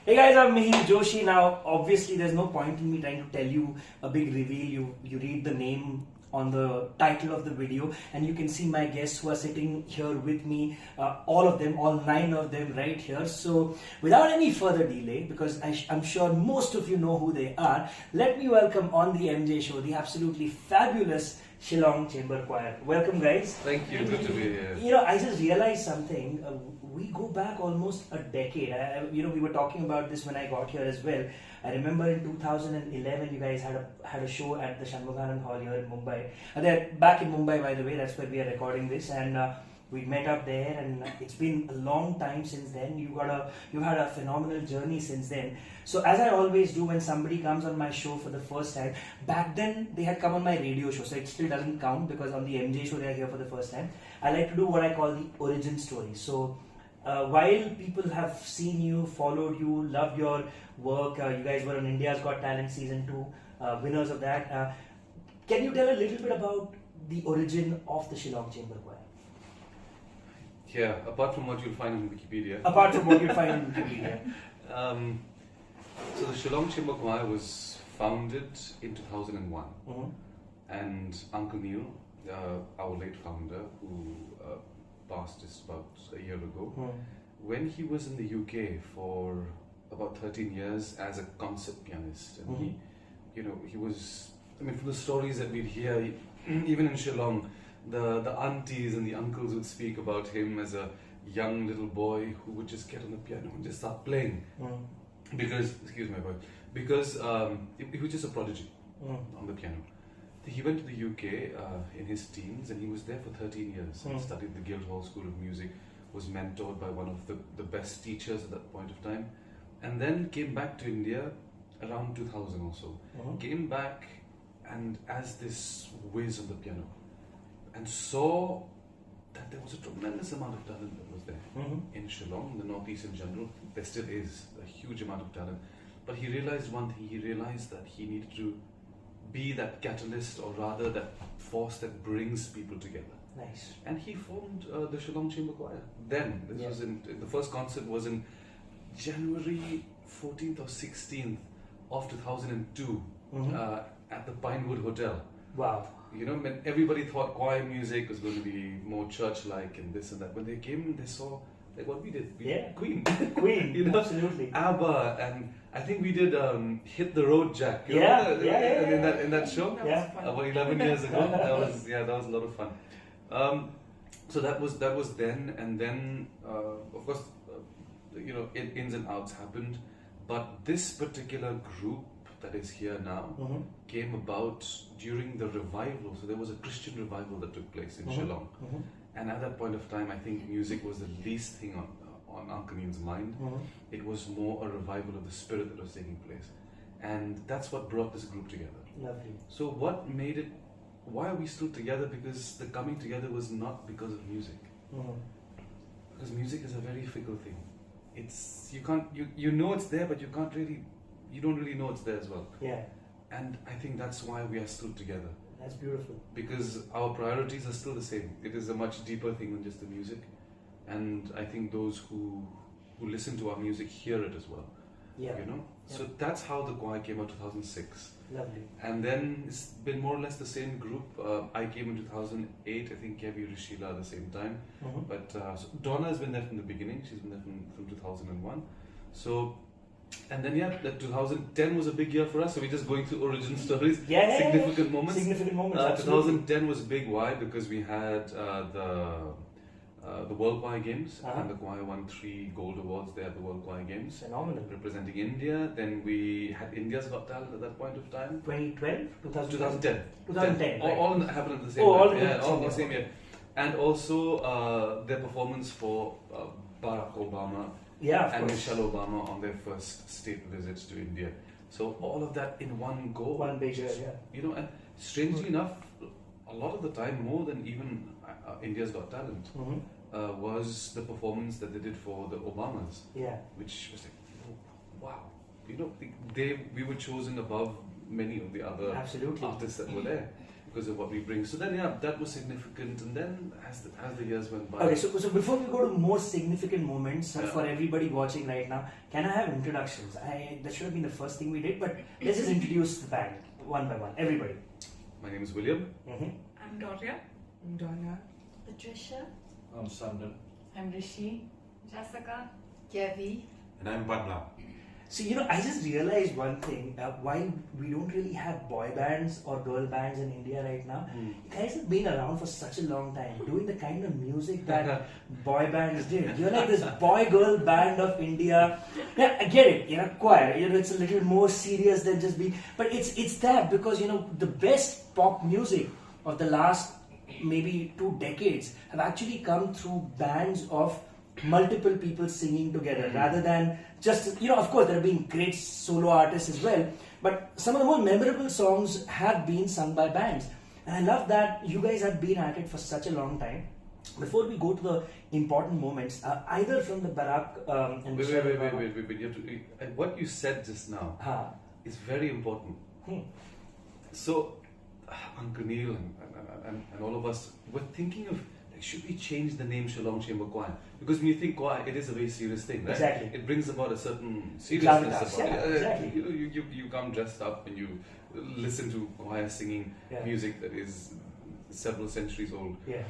Hey guys, I'm Mihir Joshi. Now, obviously, there's no point in me trying to tell you a big reveal. You read the name on the title of the video, and you can see my guests who are sitting here with me. All of them, all 9 of them, right here. So, without any further delay, because I'm sure most of you know who they are, let me welcome on the MJ show the absolutely fabulous Shillong Chamber Choir. Welcome, guys. Thank you. Good to be here. You know, I just realized something. We go back almost a decade. We were talking about this when I got here as well. I remember in 2011, you guys had a show at the Shanmuganand Hall here in Mumbai. They're back in Mumbai, by the way. That's where we are recording this, and we met up there. And it's been a long time since then. You've had a phenomenal journey since then. So as I always do when somebody comes on my show for the first time, back then they had come on my radio show, so it still doesn't count because on the MJ show they are here for the first time. I like to do what I call the origin story. So. While people have seen you, followed you, loved your work, you guys were on India's Got Talent Season 2, winners of that. Can you tell a little bit about the origin of the Shillong Chamber Choir? Yeah, apart from what you'll find on Wikipedia. Apart from what you'll find on Wikipedia. So the Shillong Chamber Choir was founded in 2001. Mm-hmm. And Uncle Neil, our late founder, who passed just about a year ago, when he was in the UK for about 13 years as a concert pianist, and he was, I mean, from the stories that we'd hear, even in Shillong, the aunties and the uncles would speak about him as a young little boy who would just get on the piano and just start playing, because, excuse my voice, because he was just a prodigy on the piano. He went to the UK in his teens, and he was there for 13 years and studied the Guildhall School of Music, was mentored by one of the best teachers at that point of time, and then came back to India around 2000 or so. Came back and as this whiz on the piano, and saw that there was a tremendous amount of talent that was there in Shillong, the Northeast in general. There still is a huge amount of talent, but he realized one thing. He realized that he needed to be that catalyst, or rather that force that brings people together. Nice. And he formed the Shillong Chamber Choir. Then, this was the first concert was in January 14th or 16th of 2002 at the Pinewood Hotel. Wow. You know, when everybody thought choir music was going to be more church-like and this and that. When they came, they saw like what we did. We did Queen. Queen, you know, absolutely. ABBA, and I think we did Hit the Road Jack. In that show. About 11 years ago. That was a lot of fun. So that was then, and then of course ins and outs happened, but this particular group that is here now came about during the revival. So there was a Christian revival that took place in Shillong, and at that point of time, I think music was the least thing on Uncle Neil's mind. It was more a revival of the spirit that was taking place, and that's what brought this group together. Lovely. So what made it? Why are we still together? Because the coming together was not because of music. Because music is a very fickle thing. It's you know it's there, but you don't really know it's there as well. Yeah. And I think that's why we are still together. That's beautiful. Because our priorities are still the same. It is a much deeper thing than just the music, and I think those who listen to our music hear it as well. Yeah. You know. Yeah. So that's how the choir came out 2006. Lovely. And then it's been more or less the same group. I came in 2008. I think Kevi Rishila at the same time. But so Donna has been there from the beginning. She's been there from 2001. So. And then that 2010 was a big year for us, so we're just going through origin stories. Significant moments. Significant moments. 2010 was big. Why? Because we had the World Choir Games, and the choir won 3 gold awards there at the World Choir Games. Phenomenal. Representing India. Then we had India's Got Talent at that point of time. 2012? 2010. 2010. All happened at the same time. All the same year. And also their performance for Barack Obama. And Michelle Obama on their first state visits to India. So all of that in one go. One big year, You know, and strangely enough, a lot of the time, more than even India's Got Talent, was the performance that they did for the Obamas. Which was like, wow. You know, we were chosen above many of the other artists that were there. because of what we bring. So then, yeah, that was significant. And then as the years went by. Okay, so before we go to more significant moments for everybody watching right now, can I have introductions? That should have been the first thing we did, but let's just introduce the band one by one. Everybody. My name is William. I'm Doria. I'm Donna. Patricia. I'm Sandon. I'm Rishi. Jessica. Kevi. And I'm Padma. So, I just realized one thing. While we don't really have boy bands or girl bands in India right now, you guys have been around for such a long time, doing the kind of music that boy bands did. You're like this boy-girl band of India. Yeah, I get it. Choir. It's a little more serious than just being... But it's that because, the best pop music of the last maybe 2 decades have actually come through bands of multiple people singing together rather than just, of course there have been great solo artists as well, but some of the more memorable songs have been sung by bands, and I love that you guys have been at it for such a long time. Before we go to the important moments, either from the Barack and Wait. You have to, what you said just now is very important. So, Uncle Neil and all of us were thinking of, should we change the name Shillong Chamber Choir? Because when you think choir, it is a very serious thing, right? Exactly. It brings about a certain seriousness about it. Exactly. You come dressed up and you listen to choir singing music that is several centuries old. Yeah.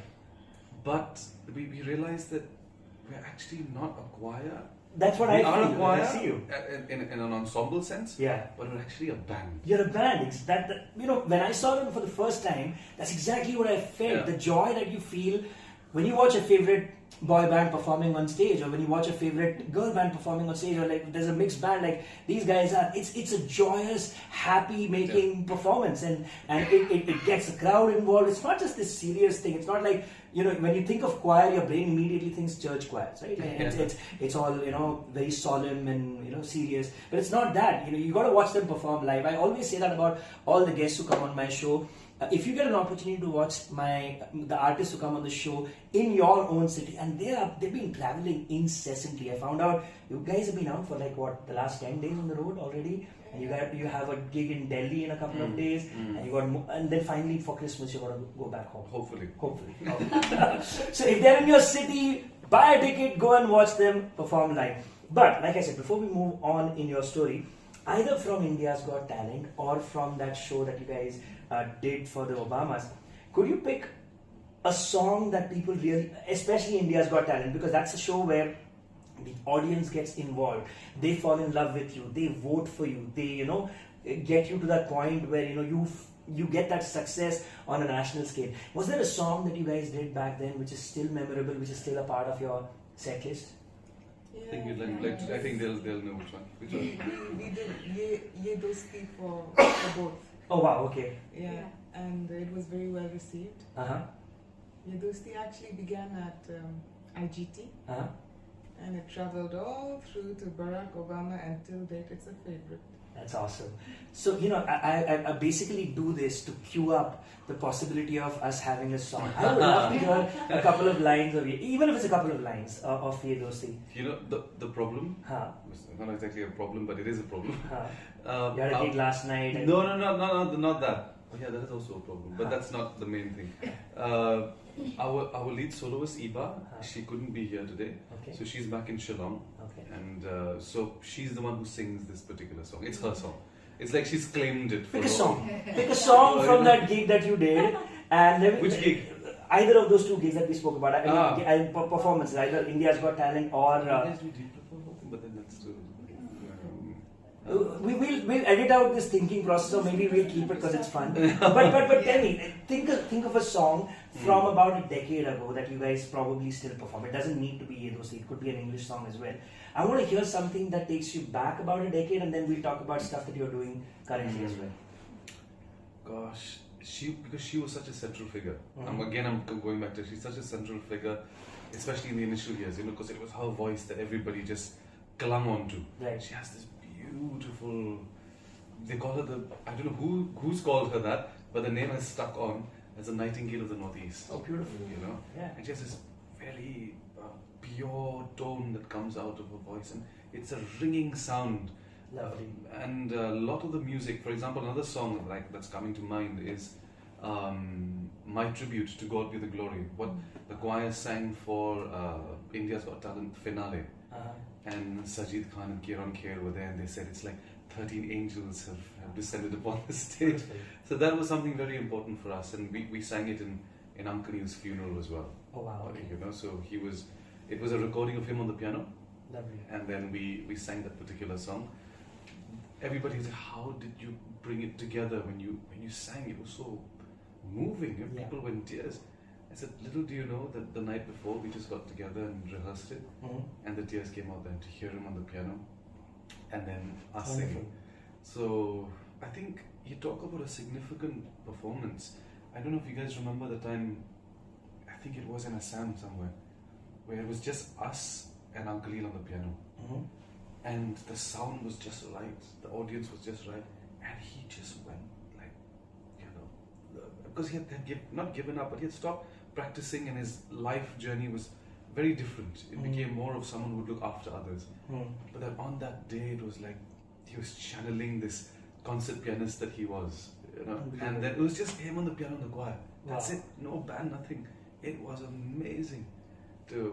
But we realized that we're actually not a choir. That's what We I are feel. a choir I see you. in an ensemble sense, Yeah. but we're actually a band. You're a band. It's when I saw them for the first time, that's exactly what I felt. Yeah. The joy that you feel when you watch a favorite boy band performing on stage, or when you watch a favorite girl band performing on stage, or like there's a mixed band like these guys are. It's a joyous, happy making performance, and it gets the crowd involved. It's not just this serious thing. It's not like when you think of choir, your brain immediately thinks church choirs, right? It's all very solemn and serious, but it's not that. You got to watch them perform live. I always say that about all the guests who come on my show. If you get an opportunity to watch the artists who come on the show in your own city, and they've been traveling incessantly. I found out you guys have been out for the last 10 days on the road already, and you have a gig in Delhi in a couple of days, and then finally for Christmas you got to go back home. Hopefully. So if they're in your city, buy a ticket, go and watch them perform live. But like I said, before we move on in your story, either from India's Got Talent or from that show that you guys did for the Obamas, could you pick a song that people really, especially India's Got Talent, because that's a show where the audience gets involved, they fall in love with you, they vote for you, they get you to that point where you get that success on a national scale. Was there a song that you guys did back then which is still memorable, which is still a part of your set list? I think I think they'll know which one. We did Ye Dosti for both. Oh wow, okay. Yeah, and it was very well received. Ye Dosti actually began at IGT, and it traveled all through to Barack Obama, and till date it's a favorite. That's awesome. So, I basically do this to cue up the possibility of us having a song. I would love to hear a couple of lines of even if it's a couple of lines of Ye Dosti. The problem, it's not exactly a problem, but it is a problem. You had a date last night. No, not that. Oh yeah, that is also a problem, but that's not the main thing. Our lead soloist Iba, she couldn't be here today, so she's back in Shillong, and so she's the one who sings this particular song. It's her song. It's like she's claimed it. Pick a song. Pick a song from that gig that you did, and which gig? Either of those 2 gigs that we spoke about. I mean, performances, either India's Got Talent or. But then that's too. We'll edit out this thinking process, or maybe we'll keep it because it's fun. But tell me, think of a song from about a decade ago that you guys probably still perform. It doesn't need to be Ye Dosti, it could be an English song as well. I want to hear something that takes you back about a decade, and then we'll talk about stuff that you're doing currently as well. Gosh, because she was such a central figure. I'm going back to she's such a central figure, especially in the initial years. Because it was her voice that everybody just clung on to. Right. She has this beautiful. They call her I don't know who's called her that, but the name has stuck on as a Nightingale of the Northeast. Oh, beautiful. Yeah. And she has this very pure tone that comes out of her voice, and it's a ringing sound. Lovely. And a lot of the music, for example, another song that's coming to mind is my tribute to God Be the Glory, what the choir sang for India's Got Talent finale. And Sajid Khan and Kiran Kher were there, and they said it's like 13 angels have descended upon the stage. So that was something very important for us, and we sang it in Uncle Neil's funeral as well. Oh wow! Okay. You know, so it was a recording of him on the piano. Lovely. And then we sang that particular song. Everybody said, "How did you bring it together when you sang? It was so moving. And people were in tears." I said, "Little do you know that the night before we just got together and rehearsed it, and the tears came out then to hear him on the piano, and then us singing." So I think you talk about a significant performance. I don't know if you guys remember the time. I think it was in Assam somewhere, where it was just us and Uncle Neil on the piano, and the sound was just right, the audience was just right, and he just went like, because he had not given up, but he had stopped practicing, and his life journey was very different. It became more of someone who would look after others. But then on that day, it was like he was channeling this concert pianist that he was, and then it was just him on the piano and the choir. That's it, no band, nothing. It was amazing.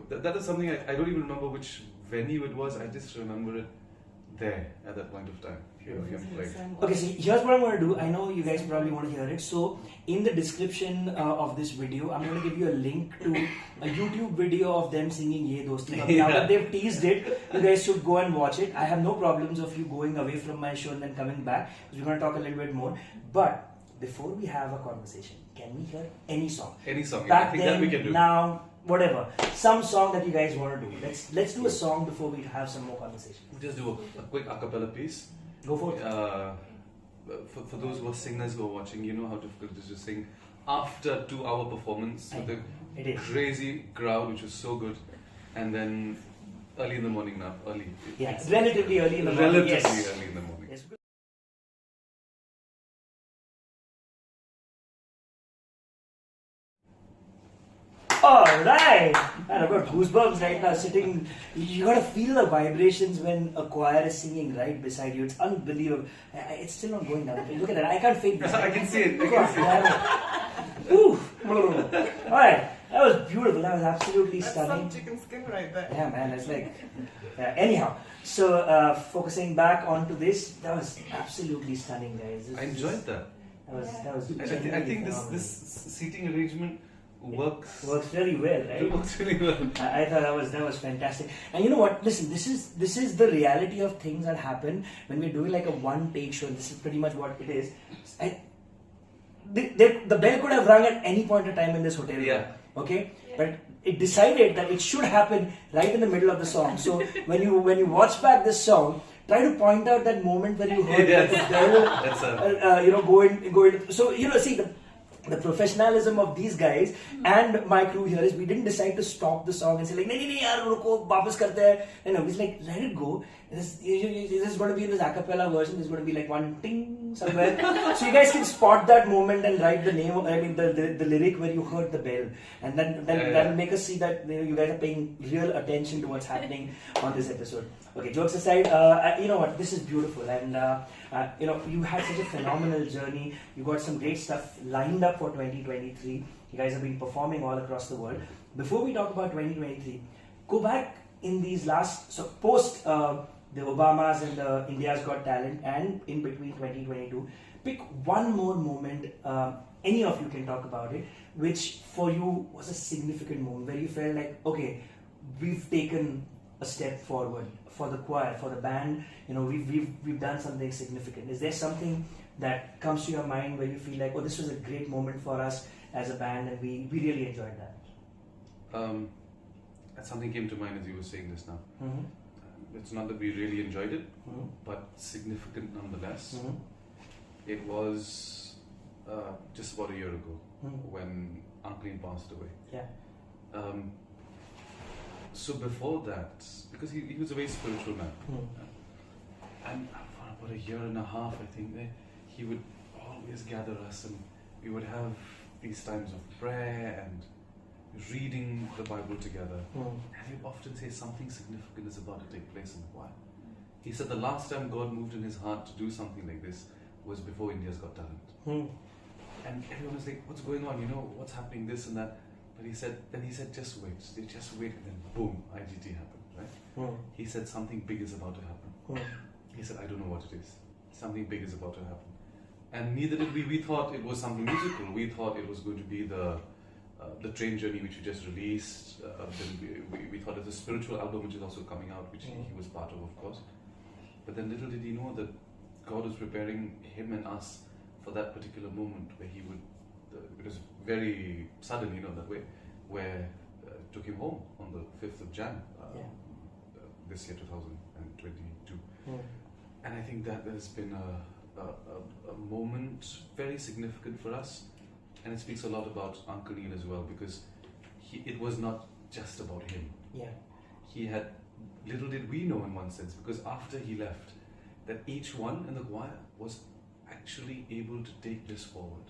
That is something I don't even remember which venue it was. I just remember it there at that point of time. Okay, so here's what I'm going to do. I know you guys probably want to hear it. So in the description of this video, I'm going to give you a link to a YouTube video of them singing Ye Dosti. Now that they've teased it, you guys should go and watch it. I have no problems of you going away from my show and then coming back, because we're going to talk a little bit more. But before we have a conversation, can we hear any song? Any song. Back I think then, that we can do. Now, whatever. Some song that you guys want to do. Let's do a song before we have some more conversation. We'll just do a quick a cappella piece. Go for it. For those who are singers who are watching, you know how difficult it is to sing after 2-hour performance with a crazy crowd, which was so good, and then early in the morning now. Yeah, relatively early in the morning. Relatively Yes. early in the morning. Yes. Alright! Man, I've got goosebumps right now sitting. You gotta feel the vibrations when a choir is singing right beside you. It's unbelievable. It's still not going down. Look at that. I can't fake this. I can see it. Whew. Alright. That was beautiful. That was absolutely That's stunning. some chicken skin right there. Yeah, man. It's like. Anyhow. So, focusing back onto this, that was absolutely stunning, guys. I enjoyed that. That was I think this seating arrangement works really well, right? It works really well. I thought that was fantastic. And you know what? Listen, this is the reality of things that happen when we're doing like a one take show. This is pretty much what it is. The bell could have rung at any point in time in this hotel. Yeah. Okay. But it decided that it should happen right in the middle of the song. So when you watch back this song, try to point out that moment when you heard the bell, go in. So see the professionalism of these guys and my crew here is we didn't decide to stop the song and say like nahi yaar ruko wapas karte hain. It's like let it go. This is going to be in this a cappella version. There's going to be like one ting somewhere. So you guys can spot that moment and write the name. The lyric where you heard the bell, and then that'll make us see that you guys are paying real attention to what's happening on this episode. Okay, jokes aside, you know what? This is beautiful, and you had such a phenomenal journey. You got some great stuff lined up for 2023. You guys have been performing all across the world. Before we talk about 2023, go back in these post the Obamas and the India's Got Talent, and in between 2022, pick one more moment, any of you can talk about it, which for you was a significant moment where you felt like, okay, we've taken a step forward for the choir, for the band, we've done something significant. Is there something that comes to your mind where you feel like, oh, this was a great moment for us as a band and we really enjoyed that? Something came to mind as you were saying this now. Mm-hmm. It's not that we really enjoyed it, but significant nonetheless. It was just about a year ago when Uncle Neil passed away. Yeah. So before that, because he was a very spiritual man, and for about a year and a half, I think, he would always gather us, and we would have these times of prayer and reading the Bible together. And he would often say something significant is about to take place in the choir. He said the last time God moved in his heart to do something like this was before India's Got Talent. and everyone was like, what's going on? What's happening? This and that. But he said, just wait, and then boom, IGT happened, right? He said something big is about to happen. He said, I don't know what it is. Something big is about to happen. And neither did we. We thought it was something musical. We thought it was going to be the Train Journey, which we just released. Then we thought it was a spiritual album, which is also coming out, which he was part of course. But then little did he know that God was preparing him and us for that particular moment where he would. It was very sudden, that way, where took him home on the 5th of Jan this year, 2022. And I think that has been a moment very significant for us, and it speaks a lot about Uncle Neil as well, because it was not just about him. He had, little did we know in one sense, because after he left, that each one in the choir was actually able to take this forward,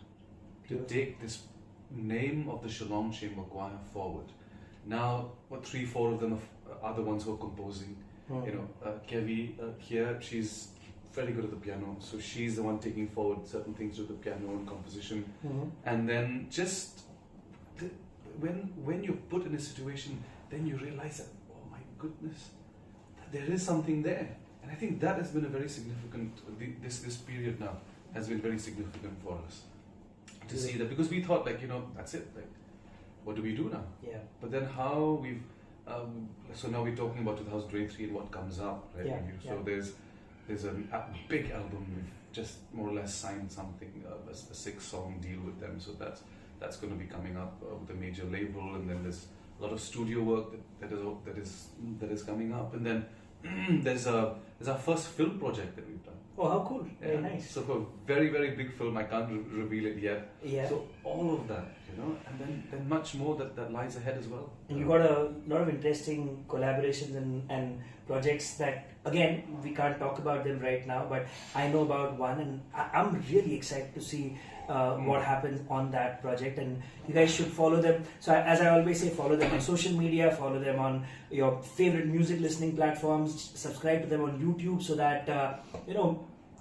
to take this name of the Shillong Chamber Choir forward. Now, 3-4 of them are the ones who are composing. Kevi here, she's very good at the piano, so she's the one taking forward certain things with the piano and composition. And then just when you're put in a situation, then you realize that, oh my goodness, that there is something there. And I think that has been a very significant, this period now has been very significant for us to see that, because we thought that's it, what do we do now? But then how we've so now we're talking about 2023 and what comes up, right? So there's a big album. We've just more or less signed something, a 6-song deal with them. So that's going to be coming up with a major label, and then there's a lot of studio work that is coming up, and then there's our first film project that we've done. Oh, how cool! Very nice. So for a very, very big film, I can't reveal it yet. So all of that, and then much more that lies ahead as well. And you got a lot of interesting collaborations and projects that, again, we can't talk about them right now, but I know about one, and I'm really excited to see what happens on that project. And you guys should follow them. So as I always say, follow them on social media, follow them on your favorite music listening platforms, subscribe to them on YouTube, so that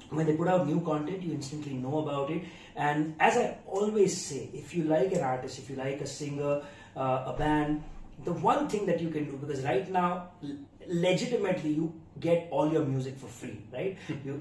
when they put out new content, you instantly know about it. And as I always say, if you like an artist, if you like a singer, a band, the one thing that you can do, because right now legitimately you get all your music for free, right?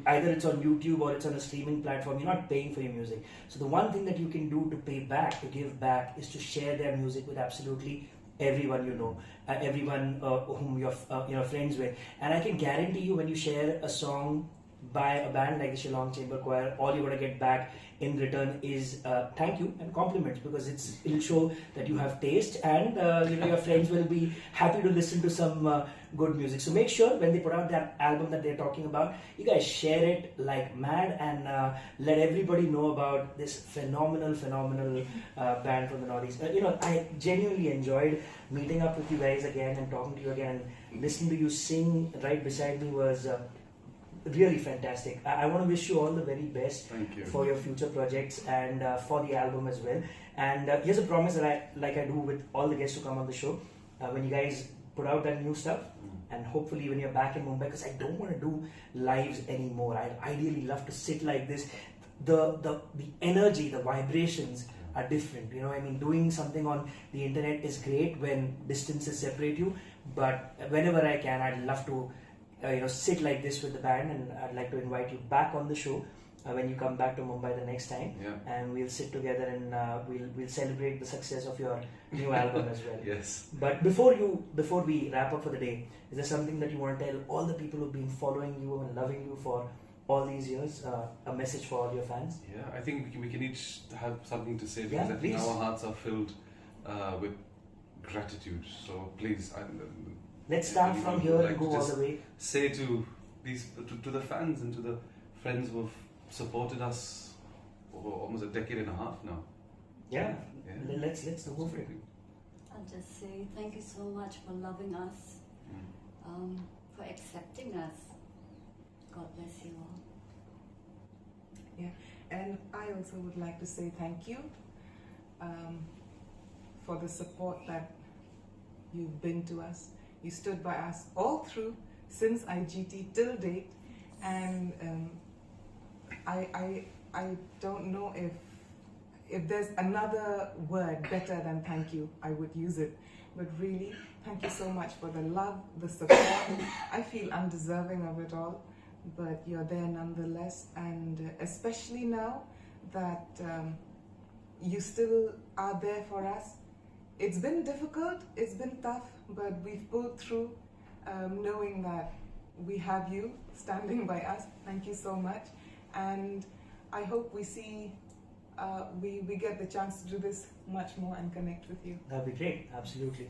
Either it's on YouTube or it's on a streaming platform, you're not paying for your music. So the one thing that you can do to pay back, to give back, is to share their music with absolutely everyone everyone whom you're friends with. And I can guarantee you, when you share a song by a band like the Shillong Chamber Choir, all you're going to get back in return is thank you and compliments, because it'll show that you have taste, and your friends will be happy to listen to some good music. So make sure when they put out that album that they're talking about, you guys share it like mad, and let everybody know about this phenomenal band from the Northeast. I genuinely enjoyed meeting up with you guys again and talking to you again, and listening to you sing right beside me was really fantastic. I want to wish you all the very best for your future projects and for the album as well. And here's a promise that I do with all the guests who come on the show. When you guys put out that new stuff, and hopefully when you're back in Mumbai, because I don't want to do lives anymore. I ideally love to sit like this. The energy, the vibrations are different. Doing something on the internet is great when distances separate you, but whenever I can, I'd love to sit like this with the band, and I'd like to invite you back on the show when you come back to Mumbai the next time, and we'll sit together and we'll celebrate the success of your new album as well. Yes. But before we wrap up for the day, is there something that you want to tell all the people who've been following you and loving you for all these years? A message for all your fans? Yeah, I think we can each have something to say, because I think our hearts are filled with gratitude. So please, let's start from here and go all the way. Say to the fans and to the friends who have supported us over almost a decade and a half now. Yeah. Let's go for it. I'll just say thank you so much for loving us, for accepting us. God bless you all. Yeah, and I also would like to say thank you for the support that you've been to us. You stood by us all through, since IGT till date, and I don't know if there's another word better than thank you, I would use it. But really, thank you so much for the love, the support. I feel undeserving of it all, but you're there nonetheless. And especially now that you still are there for us. It's been difficult, it's been tough, but we've pulled through, knowing that we have you standing by us. Thank you so much. And I hope we see, we get the chance to do this much more and connect with you. That'd be great, absolutely.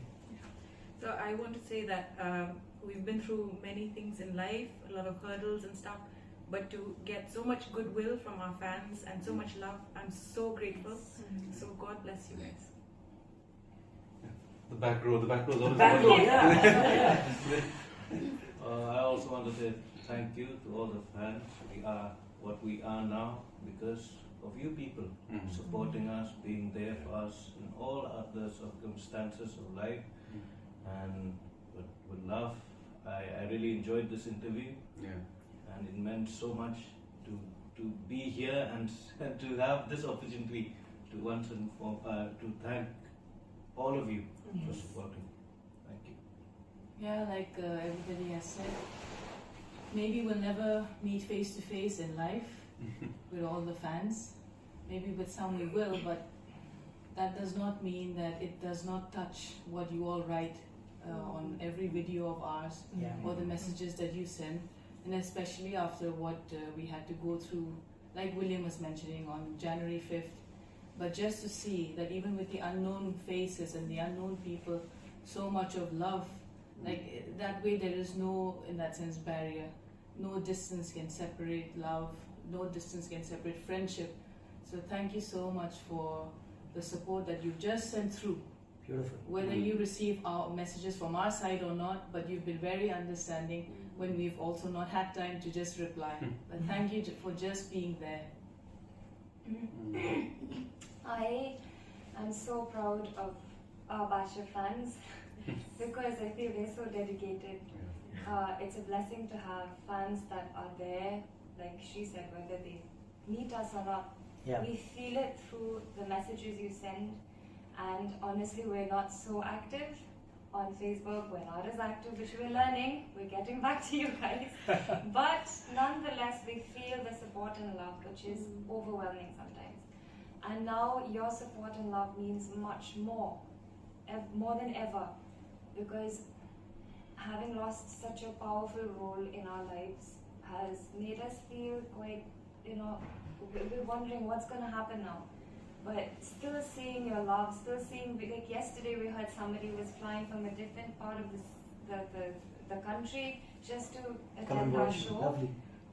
So I want to say that we've been through many things in life, a lot of hurdles and stuff, but to get so much goodwill from our fans and so much love, I'm so grateful. So God bless you guys. The back row is always Back row, yeah. I also want to say thank you to all the fans. We are what we are now because of you people supporting us, being there for us in all other circumstances of life. And with love, I really enjoyed this interview. Yeah. And it meant so much to be here and to have this opportunity to once and for to thank all of you for supporting. Thank you. Yeah, like everybody has said, maybe we'll never meet face to face in life with all the fans. Maybe with some we will, but that does not mean that it does not touch what you all write on every video of ours, or the messages that you send, and especially after what we had to go through, like William was mentioning on January 5th. But just to see that even with the unknown faces and the unknown people, so much of love, like that way there is no, in that sense, barrier. No distance can separate love, no distance can separate friendship. So thank you so much for the support that you've just sent through. Beautiful. Whether you receive our messages from our side or not, but you've been very understanding when we've also not had time to just reply. But thank you for just being there. I am so proud of our Basha fans because I feel they're so dedicated. It's a blessing to have fans that are there, like she said, whether they meet us or not. Yeah. We feel it through the messages you send, and honestly, we're not so active on Facebook. We're not as active, which we're learning. We're getting back to you guys. But nonetheless, we feel the support and love, which is overwhelming sometimes. And now your support and love means much more than ever, because having lost such a powerful role in our lives has made us feel quite, we're wondering what's going to happen now. But still seeing your love, still seeing, like yesterday we heard somebody was flying from a different part of the country just to attend our show. Lovely.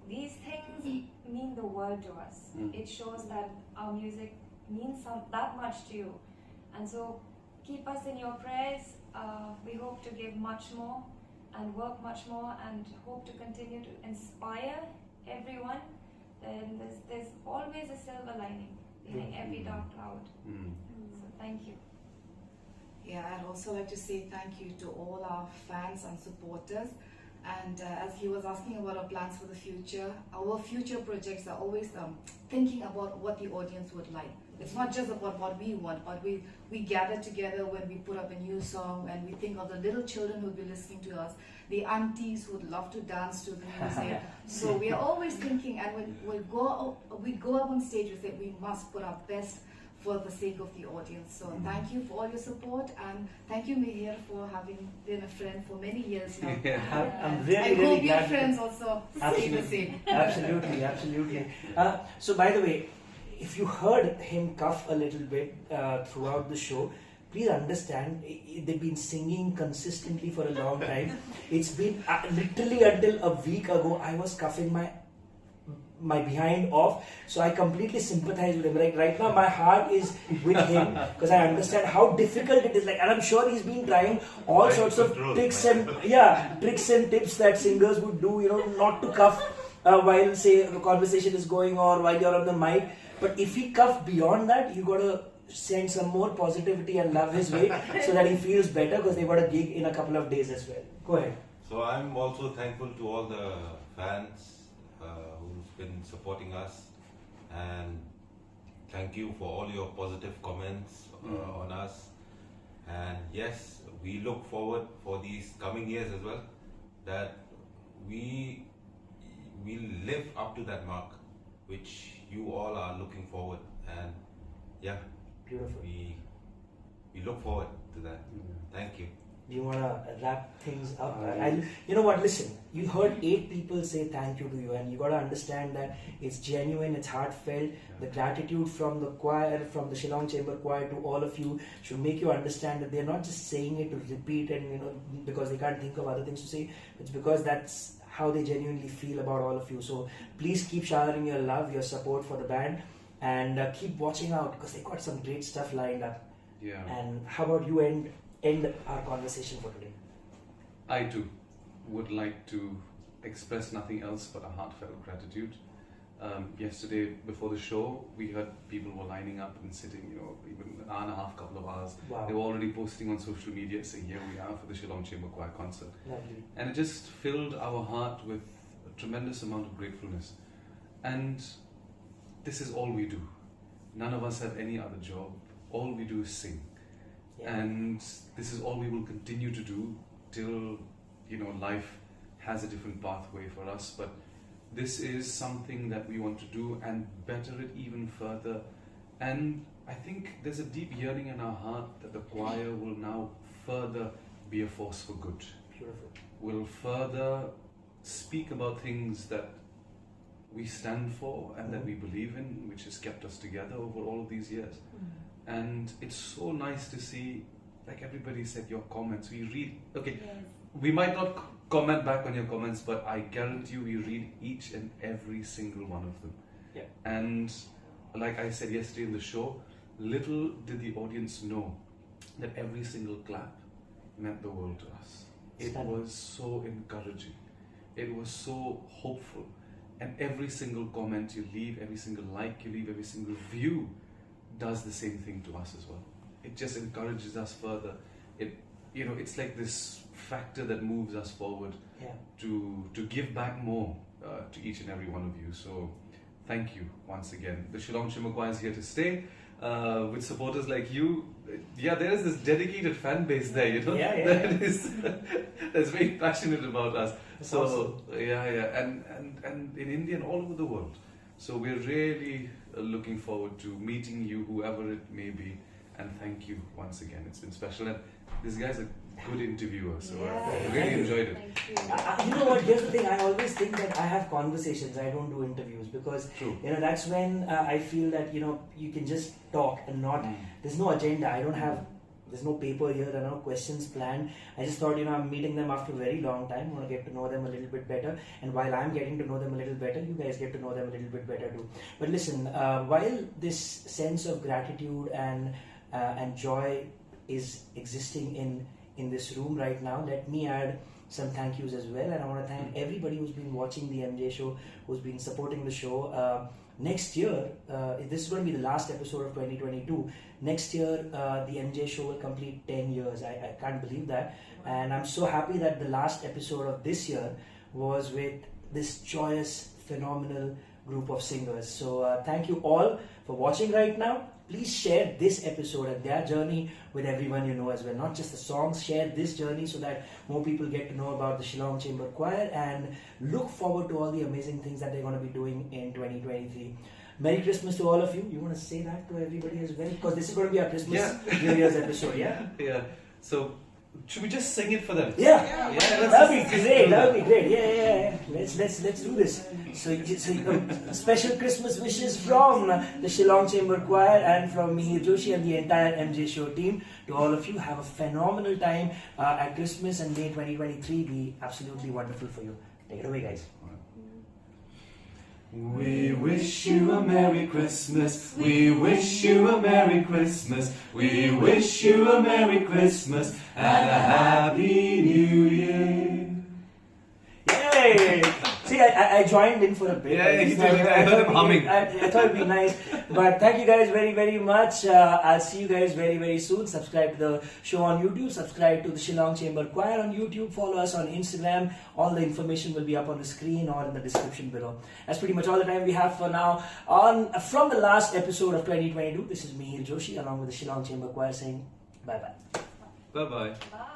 These things mean the world to us. It shows that our music means that much to you. And so keep us in your prayers. We hope to give much more and work much more and hope to continue to inspire everyone. And there's always a silver lining behind every dark cloud. So thank you. Yeah, I'd also like to say thank you to all our fans and supporters. And as he was asking about our plans for the future, our future projects are always thinking about what the audience would like. It's not just about what we want, but we gather together when we put up a new song and we think of the little children who will be listening to us, the aunties who would love to dance to the music. So we are always thinking, and when we go up on stage, we say we must put our best for the sake of the audience. So thank you for all your support, and thank you, Mihir, for having been a friend for many years now. I'm really, I really hope glad. your friends also say the same. Absolutely, absolutely. So by the way, if you heard him cough a little bit throughout the show, please understand, they've been singing consistently for a long time. It's been literally until a week ago, I was coughing my behind off, so I completely sympathize with him. Like right now, my heart is with him because I understand how difficult it is. Like, and I'm sure he's been trying all sorts of tricks and tips that singers would do, not to cough while say the conversation is going or while you're on the mic. But if he coughed beyond that, you gotta send some more positivity and love his way so that he feels better, because they got a gig in a couple of days as well. Go ahead. So I'm also thankful to all the fans who's been supporting us and thank you for all your positive comments on us. And yes, we look forward for these coming years as well, that we live up to that mark, which you all are looking forward. And yeah, beautiful. We look forward to that. Thank you. Do you want to wrap things up? You know what, listen, you heard 8 people say thank you to you, and you got to understand that it's genuine, it's heartfelt. The gratitude from the choir, from the Shillong Chamber Choir to all of you should make you understand that they're not just saying it to repeat and, because they can't think of other things to say. It's because that's how they genuinely feel about all of you. So please keep showering your love, your support for the band, and keep watching out, because they got some great stuff lined up. Yeah. And how about you end our conversation for today? I too would like to express nothing else but a heartfelt gratitude. Yesterday before the show, we heard people were lining up and sitting, even an hour and a half, couple of hours. Wow. They were already posting on social media saying, here we are for the Shillong Chamber Choir concert. Lovely. And it just filled our heart with a tremendous amount of gratefulness. And this is all we do. None of us have any other job. All we do is sing. Yeah. And this is all we will continue to do till life has a different pathway for us. But this is something that we want to do and better it even further. And I think there's a deep yearning in our heart that the choir will now further be a force for good. Beautiful. Will further speak about things that we stand for and that we believe in, which has kept us together over all of these years. And it's so nice to see, like everybody said, your comments. We read, okay, we might not comment back on your comments, but I guarantee you we read each and every single one of them. Yeah. And like I said yesterday in the show, little did the audience know that every single clap meant the world to us. It was so encouraging. It was so hopeful. And every single comment you leave, every single like you leave, every single view does the same thing to us as well. It just encourages us further. It's like this factor that moves us forward to give back more to each and every one of you. So thank you once again. The Shillong Chamber Choir is here to stay. With supporters like you, there is this dedicated fan base there, that's very passionate about us. That's awesome. And in India and all over the world. So we're really looking forward to meeting you, whoever it may be, and thank you once again. It's been special, and this guy's a good interviewer, so I really enjoyed it. You know what? Here's the thing. I always think that I have conversations. I don't do interviews because that's when I feel that you can just talk and not. There's no agenda. There's no paper here. There are no questions planned. I just thought I'm meeting them after a very long time. I want to get to know them a little bit better. And while I'm getting to know them a little better, you guys get to know them a little bit better too. But listen, while this sense of gratitude and joy is existing in this room right now, let me add some thank yous as well. And I want to thank everybody who's been watching the MJ show, who's been supporting the show. Next year, this is going to be the last episode of 2022. Next year, the MJ show will complete 10 years. I can't believe that. And I'm so happy that the last episode of this year was with this joyous, phenomenal group of singers. So thank you all for watching right now. Please share this episode and their journey with everyone you know as well. Not just the songs, share this journey so that more people get to know about the Shillong Chamber Choir and look forward to all the amazing things that they're going to be doing in 2023. Merry Christmas to all of you. You want to say that to everybody as well? Because this is going to be our Christmas New Year's episode, Yeah. So, should we just sing it for them? That'd be great. Yeah. Let's do this. So special Christmas wishes from the Shillong Chamber Choir and from Mihir Joshi and the entire MJ Show team to all of you. Have a phenomenal time at Christmas, and may 2023 be absolutely wonderful for you. Take it away, guys. We wish you a Merry Christmas. We wish you a Merry Christmas. We wish you a Merry Christmas and a Happy New Year. Yay! See, I joined in for a bit. Yeah, he did. I heard him humming. I thought it'd be nice. But thank you guys very, very much. I'll see you guys very, very soon. Subscribe to the show on YouTube. Subscribe to the Shillong Chamber Choir on YouTube. Follow us on Instagram. All the information will be up on the screen or in the description below. That's pretty much all the time we have for now. From the last episode of 2022, this is Mihir Joshi along with the Shillong Chamber Choir saying bye-bye. Bye-bye. Bye.